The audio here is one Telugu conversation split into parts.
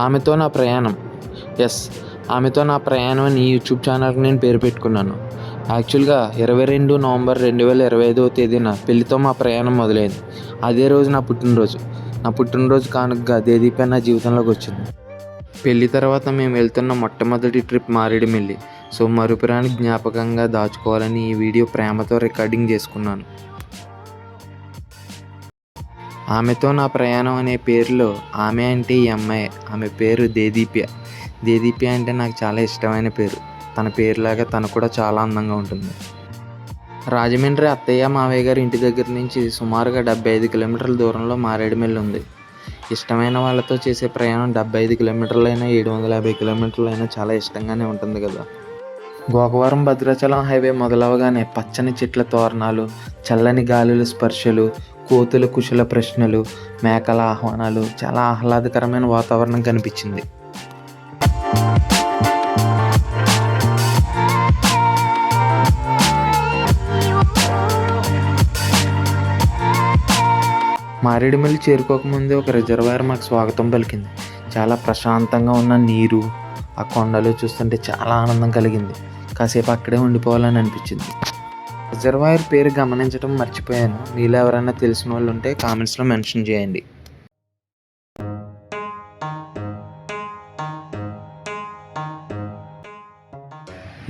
ఆమెతో నా ప్రయాణం. ఎస్, ఆమెతో నా ప్రయాణం అని యూట్యూబ్ ఛానల్కి నేను పేరు పెట్టుకున్నాను. యాక్చువల్గా 22 నవంబర్ 2025వ తేదీన పెళ్లితో మా ప్రయాణం మొదలైంది. అదే రోజు నా పుట్టినరోజు కానుకగా దేదీప్య నా జీవితంలోకి వచ్చింది. పెళ్లి తర్వాత మేము వెళ్తున్న మొట్టమొదటి ట్రిప్ మారేడుమిల్లి. సో మరుపురాని జ్ఞాపకంగా దాచుకోవాలని ఈ వీడియో ప్రేమతో రికార్డింగ్ చేసుకున్నాను. ఆమెతో నా ప్రయాణం అనే పేరులో ఆమె అంటే ఈ అమ్మాయి. ఆమె పేరు దేదీప్య. దేదీప్య అంటే నాకు చాలా ఇష్టమైన పేరు. తన పేరులాగా తను కూడా చాలా అందంగా ఉంటుంది. రాజమండ్రి అత్తయ్య మావయ్య గారి ఇంటి దగ్గర నుంచి సుమారుగా 75 కిలోమీటర్ల దూరంలో మారేడుమిల్లి ఉంది. ఇష్టమైన వాళ్ళతో చేసే ప్రయాణం 75 కిలోమీటర్లైనా 750 కిలోమీటర్లైనా చాలా ఇష్టంగానే ఉంటుంది కదా. గోకవరం భద్రాచలం హైవే మొదలవగానే పచ్చని చెట్ల తోరణాలు, చల్లని గాలుల స్పర్శలు, కోతుల కుశల ప్రశ్నలు, మేకల ఆహ్వానాలు, చాలా ఆహ్లాదకరమైన వాతావరణం కనిపించింది. మారేడుమిల్లి చేరుకోకముందే ఒక రిజర్వాయర్ మాకు స్వాగతం పలికింది. చాలా ప్రశాంతంగా ఉన్న నీరు, ఆ కొండలు చూస్తుంటే చాలా ఆనందం కలిగింది. కాసేపు అక్కడే ఉండిపోవాలని అనిపించింది. రిజర్వాయర్ పేరు గమనించడం మర్చిపోయాను. మీలో ఎవరైనా తెలిసిన వాళ్ళు ఉంటే కామెంట్స్లో మెన్షన్ చేయండి.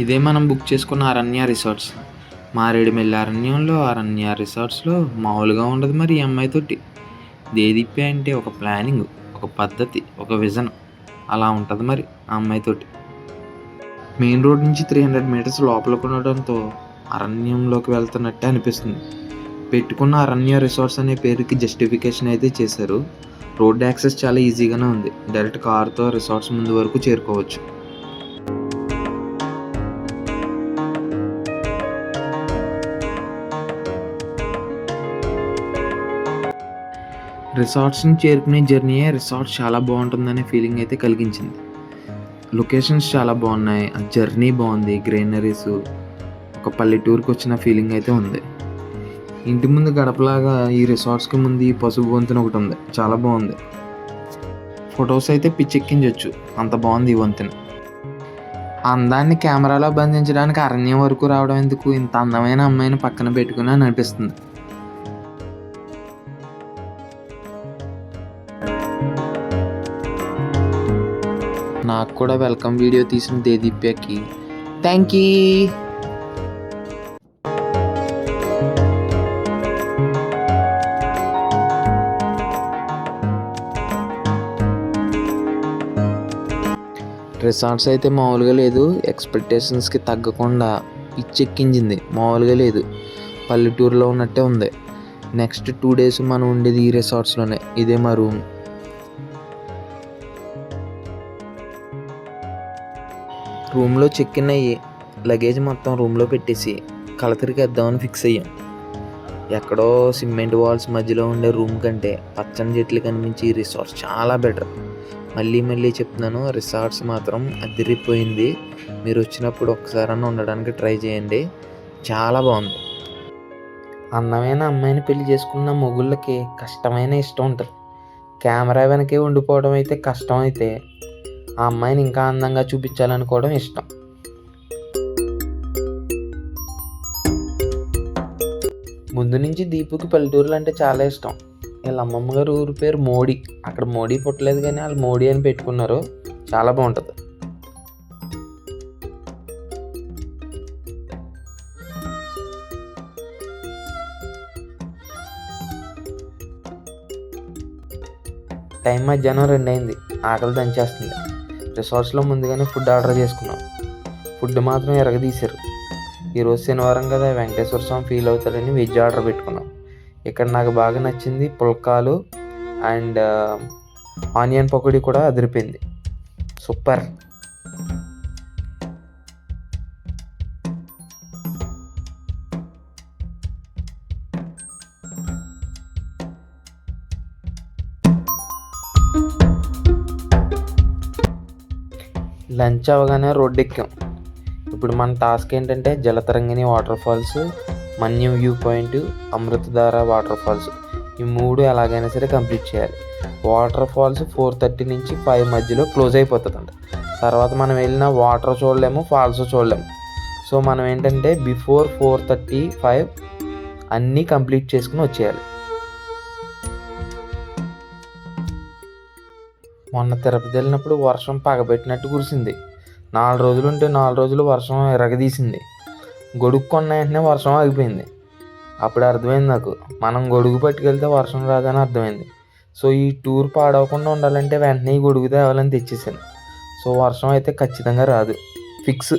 ఇదే మనం బుక్ చేసుకున్న అరణ్య రిసార్ట్స్. మారేడుమిల్లి అరణ్య రిసార్ట్స్లో మామూలుగా ఉండదు మరి ఈ అమ్మాయితోటి. దేదీప్య అంటే ఒక ప్లానింగ్, ఒక పద్ధతి, ఒక విజన్, అలా ఉంటుంది మరి ఆ అమ్మాయితోటి. మెయిన్ రోడ్ నుంచి 300 మీటర్స్ లోపలికి ఉండడంతో అరణ్యంలోకి వెళ్తున్నట్టే అనిపిస్తుంది. పెట్టుకున్న అరణ్య రిసార్ట్స్ అనే పేరుకి జస్టిఫికేషన్ అయితే చేశారు. రోడ్ యాక్సెస్ చాలా ఈజీగానే ఉంది. డైరెక్ట్ కార్తో రిసార్ట్స్ ముందు వరకు చేరుకోవచ్చు. రిసార్ట్స్ని చేరుకునే జర్నీయే రిసార్ట్స్ చాలా బాగుంటుందనే ఫీలింగ్ అయితే కలిగించింది. లొకేషన్స్ చాలా బాగున్నాయి, ఆ జర్నీ బాగుంది, గ్రీనరీస్, ఒక పల్లెటూరుకి వచ్చిన ఫీలింగ్ అయితే ఉంది. ఇంటి ముందు గడపలాగా ఈ రిసార్ట్స్కి ముందు ఈ పసుపు వంతెన ఒకటి ఉంది, చాలా బాగుంది. ఫొటోస్ అయితే పిచ్చెక్కించవచ్చు, అంత బాగుంది ఈ వంతెన. ఆ అందాన్ని కెమెరాలో బంధించడానికి అరణ్యం వరకు రావడం ఎందుకు, ఇంత అందమైన అమ్మాయిని పక్కన పెట్టుకుని అని అనిపిస్తుంది. నాకు కూడా వెల్కమ్ వీడియో తీసిన దేదీప్యకి థ్యాంక్ యూ. రిసార్ట్స్ అయితే మామూలుగా లేదు, ఎక్స్పెక్టేషన్స్కి తగ్గకుండా పిచ్చెక్కించింది, మామూలుగా లేదు. పల్లెటూరులో ఉన్నట్టే ఉంది. నెక్స్ట్ 2 days మనం ఉండేది ఈ రిసార్ట్స్లోనే. ఇదే మా రూమ్. రూమ్లో చెక్ ఇన్ అయ్యి లగేజ్ మొత్తం రూమ్లో పెట్టేసి కలతరికేద్దామని ఫిక్స్ అయ్యాం. ఎక్కడో సిమెంట్ వాల్స్ మధ్యలో ఉండే రూమ్ కంటే పచ్చని చెట్లు కనిపించి ఈ రిసార్ట్స్ చాలా బెటర్. మళ్ళీ చెప్తున్నాను, రిసార్ట్స్ మాత్రం అదిరిపోయింది. మీరు వచ్చినప్పుడు ఒక్కసారన్నా ఉండడానికి ట్రై చేయండి, చాలా బాగుంది. అందమైన అమ్మాయిని పెళ్లి చేసుకున్న మొగుళ్ళకి కష్టమైన ఇష్టం ఉంటుంది. కెమెరా వెనకే ఉండిపోవడం అయితే కష్టం, అయితే ఆ అమ్మాయిని ఇంకా అందంగా చూపించాలనుకోవడం ఇష్టం. ముందు నుంచి దీపుకి పల్లెటూరులు అంటే చాలా ఇష్టం. వీళ్ళ అమ్మమ్మ గారు ఊరి పేరు మోడీ. అక్కడ మోడీ పుట్టలేదు కానీ వాళ్ళు మోడీ అని పెట్టుకున్నారు, చాలా బాగుంటుంది. టైం మధ్యాహ్నం 2 అయింది. ఆకలి దంచేస్తుంది. రిసార్ట్స్లో ముందుగానే ఫుడ్ ఆర్డర్ చేసుకున్నాం. ఫుడ్ మాత్రం ఎరగదీశారు. ఈరోజు శనివారం కదా, వెంకటేశ్వర స్వామి ఫీల్ అవుతాడని వెజ్ ఆర్డర్ పెట్టుకున్నాం. ఇక్కడ నాకు బాగా నచ్చింది పుల్కాలు అండ్ ఆనియన్ పకోడీ కూడా అదిరిపోయింది, సూపర్. లంచ్ అవగానే రోడ్డు ఎక్కాం. ఇప్పుడు మన టాస్క్ ఏంటంటే జలతరంగిణి వాటర్ ఫాల్స్, మన్యం view point, Amruthadhara water falls ఈ 3 ఎలాగైనా సరే కంప్లీట్ చేయాలి. వాటర్ ఫాల్స్ 4:30 నుంచి 5 మధ్యలో క్లోజ్ అయిపోతుందంట. తర్వాత మనం వెళ్ళిన వాటర్ చూడలేము, ఫాల్స్ చూడలేము. సో మనం ఏంటంటే బిఫోర్ 4:35 అన్నీ కంప్లీట్ చేసుకుని వచ్చేయాలి. మొన్న తిరుపతి వెళ్ళినప్పుడు వర్షం పగబెట్టినట్టు కురిసింది. 4 రోజులు ఉంటే 4 రోజులు వర్షం ఎరగదీసింది. గొడుగు కొన్న వెంటనే వర్షం ఆగిపోయింది. అప్పుడు అర్థమైంది నాకు, మనం గొడుగు పట్టుకెళ్తే వర్షం రాదని అర్థమైంది. సో ఈ టూర్ పాడవకుండా ఉండాలంటే వెంటనే ఈ గొడుగు తేవాలని తెచ్చేసాను. సో వర్షం అయితే ఖచ్చితంగా రాదు, ఫిక్స్.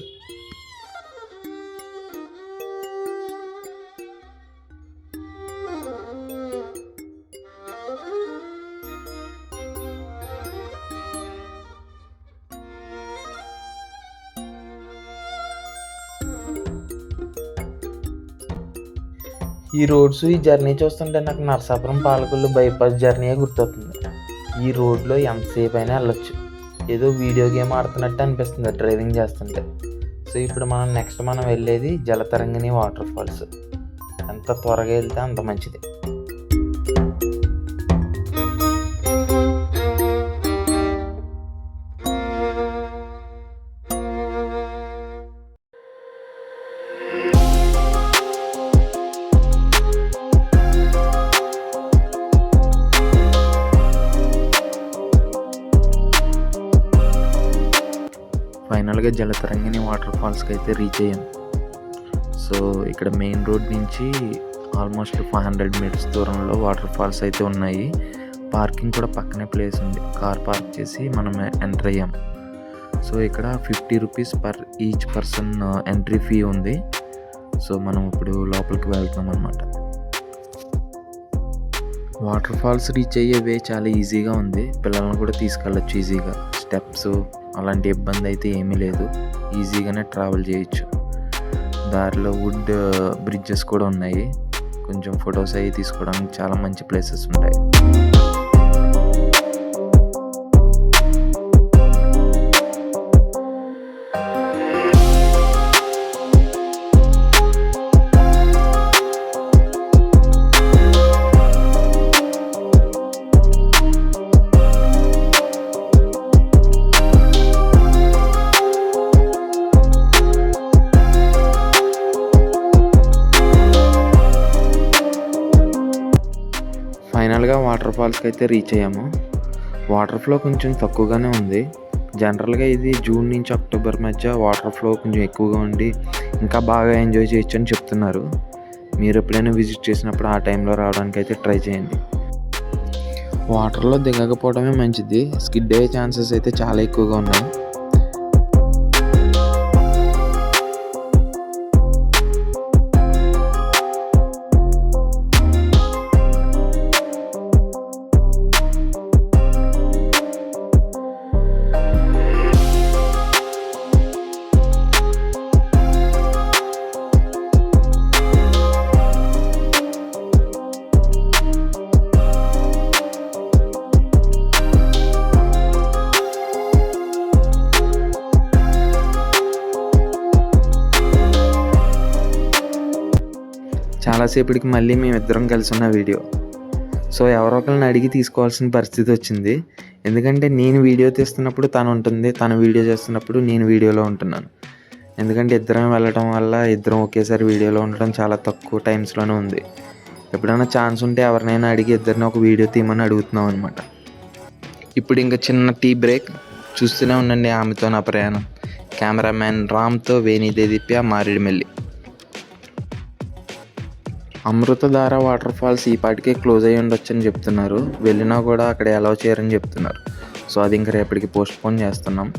ఈ రోడ్స్, ఈ జర్నీ చూస్తుంటే నాకు నరసాపురం పాలకొల్లు బైపాస్ జర్నీయే గుర్తొస్తుంది. ఈ రోడ్లో ఎంతసేపు అయినా వెళ్ళొచ్చు. ఏదో వీడియో గేమ్ ఆడుతున్నట్టు అనిపిస్తుంది డ్రైవింగ్ చేస్తుంటే. సో ఇప్పుడు మనం వెళ్ళేది జలతరంగిణి వాటర్ ఫాల్స్. ఎంత త్వరగా వెళ్తే అంత మంచిది. ఫైనల్గా జలతరంగిణి వాటర్ ఫాల్స్కి అయితే రీచ్ అయ్యాం. సో ఇక్కడ మెయిన్ రోడ్ నుంచి ఆల్మోస్ట్ 500 మీటర్స్ దూరంలో వాటర్ ఫాల్స్ అయితే ఉన్నాయి. పార్కింగ్ కూడా పక్కనే ప్లేస్ ఉంది. కార్ పార్క్ చేసి మనం ఎంటర్ అయ్యాం. సో ఇక్కడ 50 rupees per each person entry fee ఉంది. సో మనం ఇప్పుడు లోపలికి వెళ్తాం అన్నమాట. వాటర్ ఫాల్స్ రీచ్ అయ్యే వే చాలా ఈజీగా ఉంది. పిల్లలను కూడా తీసుకెళ్ళచ్చు ఈజీగా. స్టెప్స్ అలాంటి ఇబ్బంది అయితే ఏమీ లేదు. ఈజీగానే ట్రావెల్ చేయొచ్చు. దారిలో వుడ్ బ్రిడ్జెస్ కూడా ఉన్నాయి. కొంచెం ఫొటోస్ అవి తీసుకోవడానికి చాలా మంచి ప్లేసెస్ ఉంటాయి. ఫైనల్గా వాటర్ ఫాల్స్కి అయితే రీచ్ అయ్యాము. వాటర్ ఫ్లో కొంచెం తక్కువగానే ఉంది. జనరల్గా ఇది జూన్ నుంచి అక్టోబర్ మధ్య వాటర్ ఫ్లో కొంచెం ఎక్కువగా ఉండి ఇంకా బాగా ఎంజాయ్ చేయొచ్చు అని చెప్తున్నారు. మీరు ఎప్పుడైనా విజిట్ చేసినప్పుడు ఆ టైంలో రావడానికి అయితే ట్రై చేయండి. వాటర్లో దిగకపోవడమే మంచిది. స్కిడ్ అయ్యే ఛాన్సెస్ అయితే చాలా ఎక్కువగా ఉన్నాయి. చాలాసేపటికి మళ్ళీ మేమిద్దరం కలిసి ఉన్న వీడియో. సో ఎవరో ఒకరిని అడిగి తీసుకోవాల్సిన పరిస్థితి వచ్చింది. ఎందుకంటే నేను వీడియో తీస్తున్నప్పుడు తను ఉంటుంది, తను వీడియో చేస్తున్నప్పుడు నేను వీడియోలో ఉంటున్నాను. ఎందుకంటే ఇద్దరం వెళ్ళడం వల్ల ఇద్దరం ఒకేసారి వీడియోలో ఉండడం చాలా తక్కువ టైమ్స్లోనే ఉంది. ఎప్పుడైనా ఛాన్స్ ఉంటే ఎవరినైనా అడిగి ఇద్దరిని ఒక వీడియో తీయమని అడుగుతున్నాం అనమాట. ఇప్పుడు ఇంకా చిన్న టీ బ్రేక్. చూస్తూనే ఉండండి ఆమెతో నా ప్రయాణం. కెమెరామ్యాన్ రామ్తో వేణి దేదీప్య, మారేడుమిల్లి. అమృతధార వాటర్ ఫాల్స్ ఈ పాటికే క్లోజ్ అయ్యి ఉండొచ్చు అని చెప్తున్నారు. వెళ్ళినా కూడా అక్కడ అలౌ చేయరని చెప్తున్నారు. సో అది ఇంకా రేపటికి పోస్ట్పోన్ చేస్తున్నాం.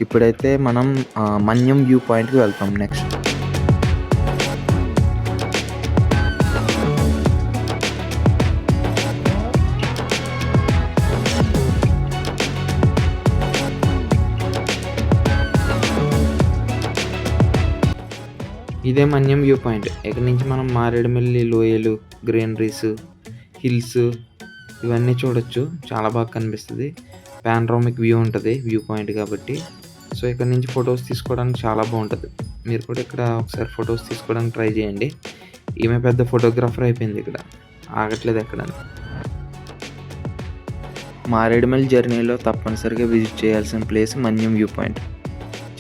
ఇప్పుడైతే మనం మన్యం వ్యూ పాయింట్కి వెళ్తాం నెక్స్ట్. ఇదే మన్యం వ్యూ పాయింట్. ఇక్కడ నుంచి మనం మారేడుమిల్లి లోయలు, గ్రీనరీస్, హిల్స్ ఇవన్నీ చూడొచ్చు. చాలా బాగా కనిపిస్తుంది. పానరామిక్ వ్యూ ఉంటుంది వ్యూ పాయింట్ కాబట్టి. సో ఇక్కడ నుంచి ఫొటోస్ తీసుకోవడానికి చాలా బాగుంటుంది. మీరు కూడా ఇక్కడ ఒకసారి ఫొటోస్ తీసుకోవడానికి ట్రై చేయండి. ఈమె పెద్ద ఫోటోగ్రాఫర్ అయిపోయింది, ఇక్కడ ఆగట్లేదు ఎక్కడ. మారేడుమల్లి జర్నీలో తప్పనిసరిగా విజిట్ చేయాల్సిన ప్లేస్ మన్యం వ్యూ పాయింట్.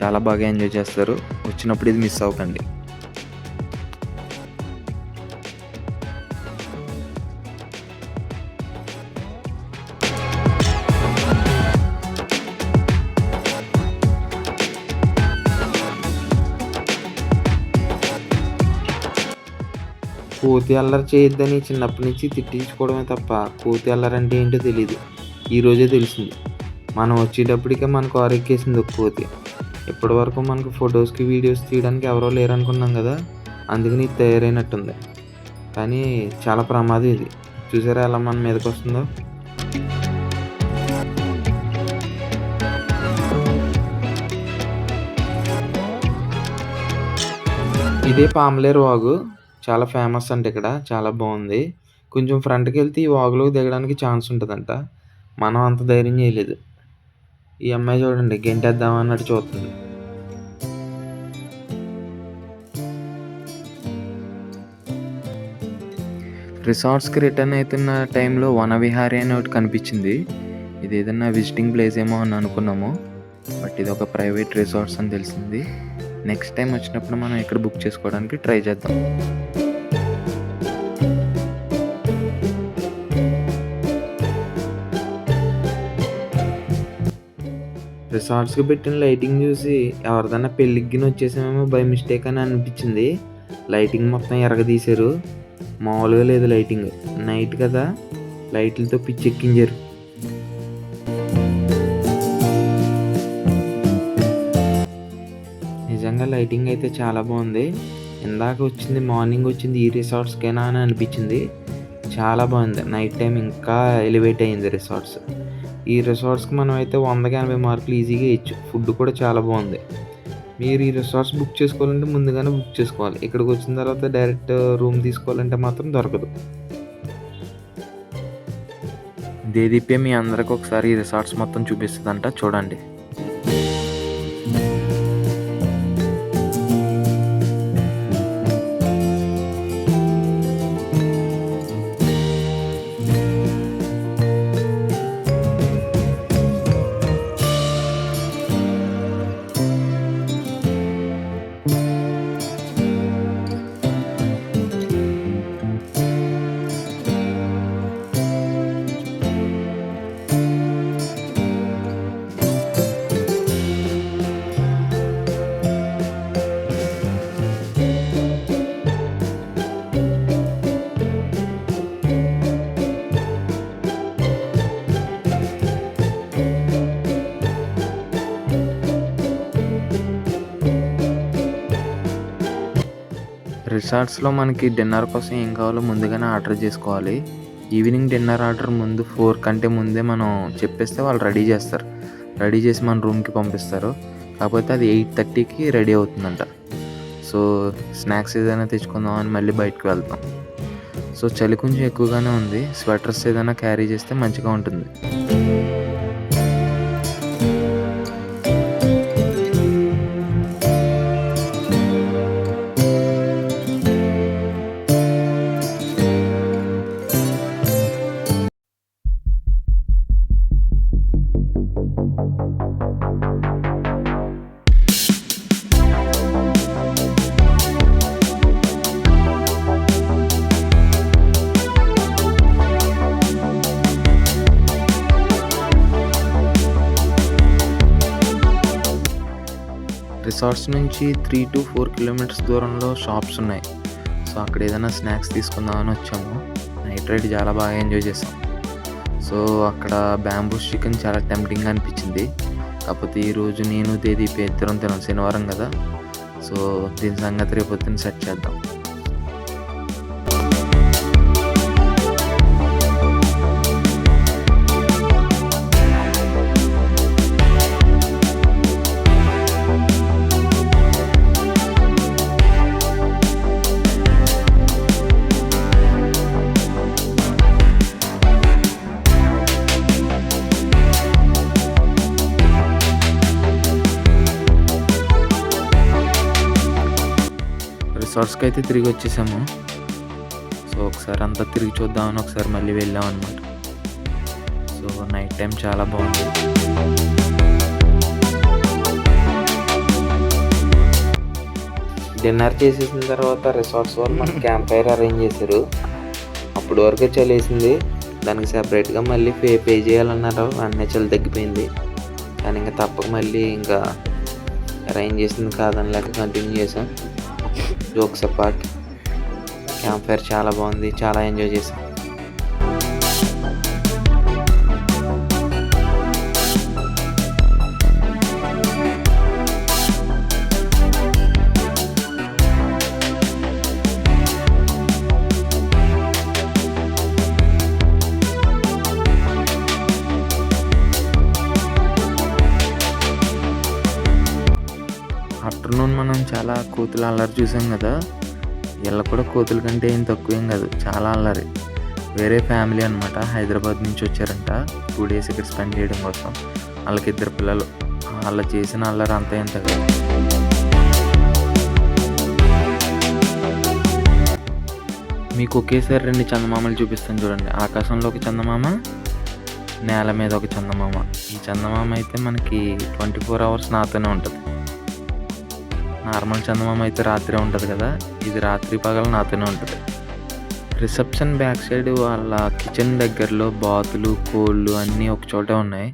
చాలా బాగా ఎంజాయ్ చేస్తారు. వచ్చినప్పుడు ఇది మిస్ అవ్వకండి. కోతి అల్లరి చేయొద్దని చిన్నప్పటి నుంచి తిట్టించుకోవడమే తప్ప కోతి అల్లరి అంటే ఏంటో తెలీదు. ఈరోజే తెలిసింది. మనం వచ్చేటప్పటికే మనకు ఆరెక్కేసింది ఒక కోతి. ఇప్పటి వరకు మనకు ఫొటోస్కి వీడియోస్ తీయడానికి ఎవరో లేరనుకున్నాం కదా, అందుకని ఇది తయారైనట్టుంది. కానీ చాలా ప్రమాదం ఇది. చూసారా ఎలా మన మీదకి వస్తుందో. ఇదే పాములేరు వాగు. చాలా ఫేమస్ అంట ఇక్కడ. చాలా బాగుంది. కొంచెం ఫ్రంట్కి వెళ్తే ఈ వాగులోకి దిగడానికి ఛాన్స్ ఉంటుందంట. మనం అంత ధైర్యం చేయలేదు. ఈ అమ్మాయి చూడండి గెంటేద్దాం అన్నట్టు చూస్తుంది. రిసార్ట్స్కి రిటర్న్ అవుతున్న టైంలో వనవిహారి అని ఒకటి కనిపించింది. ఇది ఏదన్నా విజిటింగ్ ప్లేస్ ఏమో అని అనుకున్నాము, బట్ ఇది ఒక ప్రైవేట్ రిసార్ట్స్ అని తెలిసింది. నెక్స్ట్ టైం వచ్చినప్పుడు మనం ఇక్కడ బుక్ చేసుకోవడానికి ట్రై చేద్దాం. రిసార్ట్స్కి పెట్టిన లైటింగ్ చూసి ఎవరిదన్నా పెళ్ళిగ్గిన వచ్చేసామేమో బై మిస్టేక్ అని అనిపించింది. లైటింగ్ మొత్తం ఎరగదీశారు. మామూలుగా లేదు లైటింగ్. నైట్ కదా, లైట్లతో పిచ్చెక్కించారు. నిజంగా లైటింగ్ అయితే చాలా బాగుంది. ఇందాక వచ్చింది మార్నింగ్ వచ్చింది ఈ రిసార్ట్స్కేనా అని అనిపించింది. చాలా బాగుంది. నైట్ టైం ఇంకా ఎలివేట్ అయ్యింది రిసార్ట్స్. ఈ రిసార్ట్స్కి మనం అయితే 100కి 80 మార్కులు ఈజీగా ఇచ్చు. ఫుడ్ కూడా చాలా బాగుంది. మీరు ఈ రిసార్ట్స్ బుక్ చేసుకోవాలంటే ముందుగానే బుక్ చేసుకోవాలి. ఇక్కడికి వచ్చిన తర్వాత డైరెక్ట్ రూమ్ తీసుకోవాలంటే మాత్రం దొరకదు. దేదీప్య మీ అందరికి ఒకసారి ఈ రిసార్ట్స్ మొత్తం చూపిస్తుందంట, చూడండి. రిసార్ట్స్లో మనకి డిన్నర్ కోసం ఏం కావాలో ముందుగానే ఆర్డర్ చేసుకోవాలి. ఈవినింగ్ డిన్నర్ ఆర్డర్ ముందు 4 కంటే ముందే మనం చెప్పేస్తే వాళ్ళు రెడీ చేస్తారు. రెడీ చేసి మన రూమ్కి పంపిస్తారు. కాకపోతే అది 8:30కి రెడీ అవుతుందంట. సో స్నాక్స్ ఏదైనా తెచ్చుకుందాం అని మళ్ళీ బయటకు వెళ్తాం. సో చలి కొంచెం ఎక్కువగానే ఉంది. స్వెటర్స్ ఏదైనా క్యారీ చేస్తే మంచిగా ఉంటుంది. రిసార్ట్స్ నుంచి 3 to 4 కిలోమీటర్స్ దూరంలో షాప్స్ ఉన్నాయి. సో అక్కడ ఏదైనా స్నాక్స్ తీసుకుందామని వచ్చాము. నైట్ రైడ్ చాలా బాగా ఎంజాయ్ చేసాం. సో అక్కడ బ్యాంబూస్ చికెన్ చాలా టెంప్టింగ్ అనిపించింది. కాకపోతే ఈరోజు నేను దేదీప్య ఇద్దరం తినాం, శనివారం కదా. సో దీని సంగతి రేపు పొద్దున్న సెట్ చేద్దాం. రిసార్ట్స్కి అయితే తిరిగి వచ్చేసాము. సో ఒకసారి అంతా తిరిగి చూద్దామని ఒకసారి మళ్ళీ వెళ్ళాం అనమాట. సో సో నైట్ టైం చాలా బాగుంది. డిన్నర్ చేసేసిన తర్వాత రిసార్ట్స్ వాళ్ళు మనకి క్యాంప్ ఫైర్ అరేంజ్ చేశారు. అప్పుడు వరకు చలేసింది, దానికి సెపరేట్గా మళ్ళీ పే చేయాలన్నారు. అన్నీ చలి తగ్గిపోయింది, కానీ ఇంకా తప్పక మళ్ళీ ఇంకా అరేంజ్ చేసింది కాదని లేక కంటిన్యూ చేసాం. జోక్స్ అపార్ట్, క్యాంప్ ఫైర్ చాలా బాగుంది, చాలా ఎంజాయ్ చేసాం. ఆఫ్టర్నూన్ మనం చాలా కోతులు అల్లరి చూసాం కదా, వీళ్ళ కూడా కోతుల కంటే ఏం తక్కువేం కాదు, చాలా అల్లరి. వేరే ఫ్యామిలీ అనమాట, హైదరాబాద్ నుంచి వచ్చారంట 2 days ఇక్కడ స్పెండ్ చేయడం కోసం. వాళ్ళకి 2 పిల్లలు, వాళ్ళు చేసిన అల్లరి అంతా ఎంత కాదు. మీకు ఒకేసారి 2 చందమామలు చూపిస్తాను చూడండి. ఆకాశంలో ఒక చందమామ, నేల మీద ఒక చందమామ. ఈ చందమామ అయితే మనకి 24 hours నాతోనే ఉంటుంది. నార్మల్ చందమామ అయితే రాత్రి ఉంటుంది కదా, ఇది రాత్రి పగలు నాతోనే ఉంటుంది. రిసెప్షన్ బ్యాక్ సైడ్ వాళ్ళ కిచెన్ దగ్గరలో బాతులు, కోళ్ళు అన్నీ ఒక చోటే ఉన్నాయి.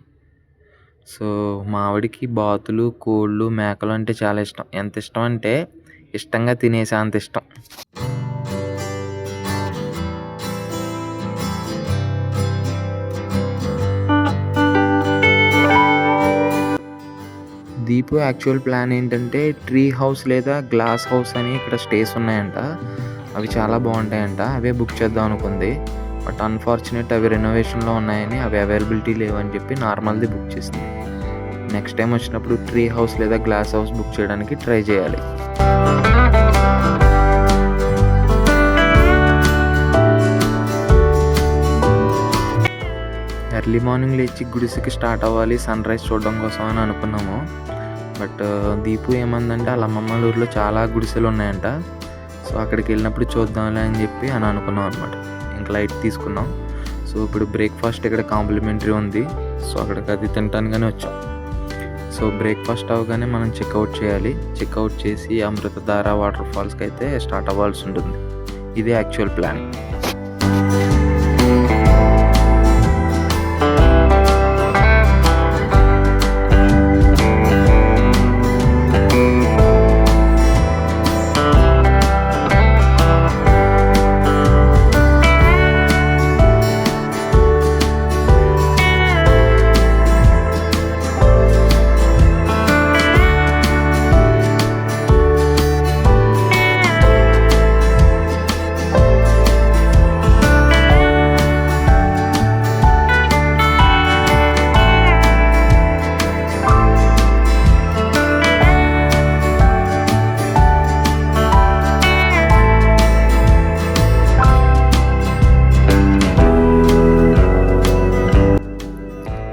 సో మా ఆవిడికి బాతులు, కోళ్ళు, మేకలు అంటే చాలా ఇష్టం. ఎంత ఇష్టం అంటే ఇష్టంగా తినేసే అంత ఇష్టం. దీపు యాక్చువల్ ప్లాన్ ఏంటంటే ట్రీ హౌస్ లేదా గ్లాస్ హౌస్ అని ఇక్కడ స్టేస్ ఉన్నాయంట, అవి చాలా బాగుంటాయంట. అవే బుక్ చేద్దాం అనుకుంది. బట్ అన్ఫార్చునేట్ అవి రెనోవేషన్లో ఉన్నాయని అవి అవైలబిలిటీ లేవని చెప్పి నార్మల్ది బుక్ చేసింది. నెక్స్ట్ టైం వచ్చినప్పుడు ట్రీ హౌస్ లేదా గ్లాస్ హౌస్ బుక్ చేయడానికి ట్రై చేయాలి. ఎర్లీ మార్నింగ్ లేచి గుడిసెకి స్టార్ట్ అవ్వాలి సన్ రైజ్ చూడడం కోసం అని అనుకున్నాము. బట్ దీపు ఏమందంటే వాళ్ళ అమ్మమ్మ ఊరిలో చాలా గుడిసెలు ఉన్నాయంట. సో అక్కడికి వెళ్ళినప్పుడు చూద్దాంలే అని చెప్పి అని అనుకున్నాం అనమాట. ఇంకా లైట్ తీసుకున్నాం. సో ఇప్పుడు బ్రేక్ఫాస్ట్ ఇక్కడ కాంప్లిమెంటరీ ఉంది. సో అక్కడికి అది తినటానికనే వచ్చాం. సో బ్రేక్ఫాస్ట్ అవగానే మనం చెక్అవుట్ చేయాలి. చెక్అవుట్ చేసి అమృతధార వాటర్ ఫాల్స్కి అయితే స్టార్ట్ అవ్వాల్సి ఉంటుంది. ఇదే యాక్చువల్ ప్లాన్.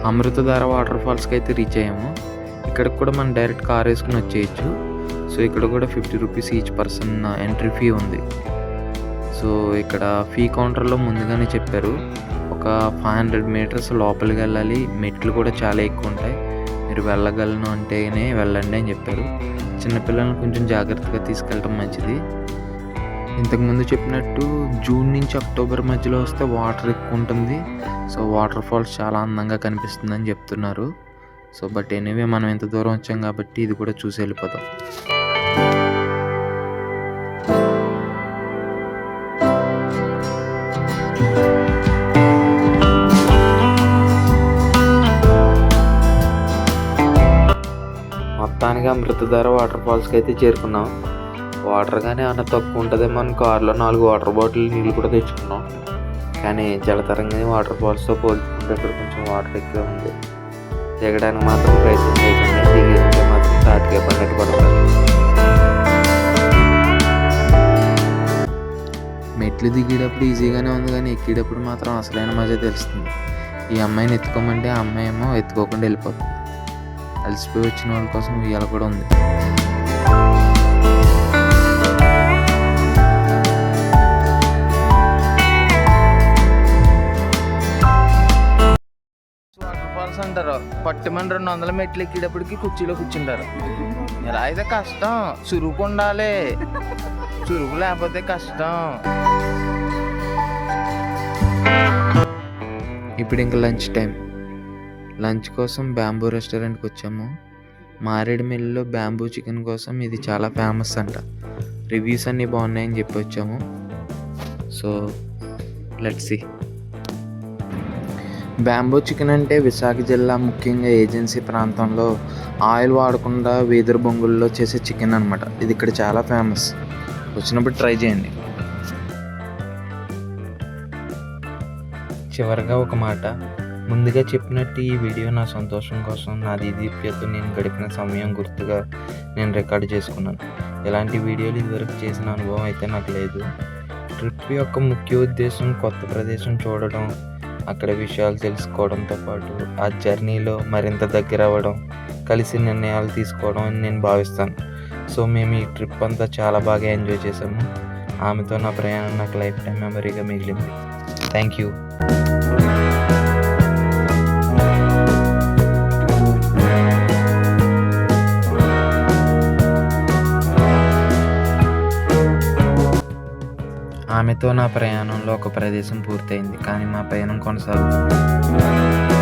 అమృతధార వాటర్ ఫాల్స్కి అయితే రీచ్ అయ్యాము. ఇక్కడికి కూడా మనం డైరెక్ట్ కార్ వేసుకుని వచ్చేయచ్చు. సో ఇక్కడ కూడా 50 rupees each person entry fee ఉంది. సో ఇక్కడ ఫీ కౌంటర్లో ముందుగానే చెప్పారు, ఒక 500 meters లోపలికి వెళ్ళాలి, మెట్లు కూడా చాలా ఎక్కువ ఉంటాయి, మీరు వెళ్ళగలను అంటేనే వెళ్ళండి అని చెప్పారు. చిన్నపిల్లలను కొంచెం జాగ్రత్తగా తీసుకెళ్ళడం మంచిది. ఇంతకుముందు చెప్పినట్టు జూన్ నుంచి అక్టోబర్ మధ్యలో వస్తే వాటర్ ఎక్కువ ఉంటుంది. సో వాటర్ ఫాల్స్ చాలా అందంగా కనిపిస్తుందని చెప్తున్నారు. సో బట్ ఎనీవే మనం ఎంత దూరం వచ్చాం కాబట్టి ఇది కూడా చూసి వెళ్ళిపోతాం. మొత్తానికి అమృతధార వాటర్ ఫాల్స్కి అయితే చేరుకున్నాం. వాటర్ కానీ ఏమన్నా తక్కువ ఉంటుందేమో అని కార్లో 4 వాటర్ బాటిల్ నీళ్ళు కూడా తెచ్చుకున్నాం. కానీ జలతరంగానే వాటర్ ఫాల్స్తో పోల్చుకుంటే ఇక్కడ కొంచెం వాటర్ ఎక్కువ ఉంది. దిగడానికి మాత్రం ప్రయత్నం చేయకుండా దిగేదంటే మాత్రం తాటికే పడినట్టు పడతారు. మెట్లు దిగేటప్పుడు ఈజీగానే ఉంది, కానీ ఎక్కేటప్పుడు మాత్రం అసలైన మజా తెలుస్తుంది. ఈ అమ్మాయిని ఎత్తుకోమంటే ఆ అమ్మాయి ఏమో ఎత్తుకోకుండా వెళ్ళిపోతుంది. అలసిపోయి వచ్చిన వాళ్ళ కోసం ఉయ్యాల కూడా ఉంది. ఫాల్స్ అంటారు. పట్టుమని 200 మెట్లు ఎక్కేటప్పటికి కుర్చీలో కూర్చుంటారు. ఇలా అయితే కష్టం. చురుకు ఉండాలి, చురుకు లేకపోతే కష్టం. ఇప్పుడు ఇంకా లంచ్ టైం. లంచ్ కోసం బ్యాంబూ రెస్టారెంట్కి వచ్చాము. మారేడుమిల్లిలో బ్యాంబూ చికెన్ కోసం ఇది చాలా ఫేమస్ అంట. రివ్యూస్ అన్నీ బాగున్నాయని చెప్పి వచ్చాము. So let's see. Bamboo chicken అంటే విశాఖ జిల్లా ముఖ్యంగా ఏజెన్సీ ప్రాంతంలో ఆయిల్ వాడకుండా వీధుల బొంగుల్లో చేసే చికెన్ అనమాట. ఇది ఇక్కడ చాలా ఫేమస్. వచ్చినప్పుడు ట్రై చేయండి. చివరిగా ఒక మాట, ముందుగా చెప్పినట్టు ఈ వీడియో నా సంతోషం కోసం, నా దీదీప్యతో నేను గడిపిన సమయం గుర్తుగా నేను రికార్డు చేసుకున్నాను. ఇలాంటి వీడియోలు ఇదివరకు చేసిన అనుభవం అయితే నాకు లేదు. ట్రిప్ యొక్క ముఖ్య ఉద్దేశం కొత్త ప్రదేశం చూడడం, అక్కడ విషయాలు తెలుసుకోవడంతో పాటు ఆ జర్నీలో మరింత దగ్గర అవ్వడం, కలిసి నిర్ణయాలు తీసుకోవడం అని నేను భావిస్తాను. సో మేము ఈ ట్రిప్ అంతా చాలా బాగా ఎంజాయ్ చేసాము. ఆమెతో నా ప్రయాణం నాకు లైఫ్ టైం మెమరీగా మిగిలింది. Thank you. ఆమెతో నా ప్రయాణంలో ఒక ప్రదేశం పూర్తయింది, కానీ మా పయనం కొనసాగుతుంది.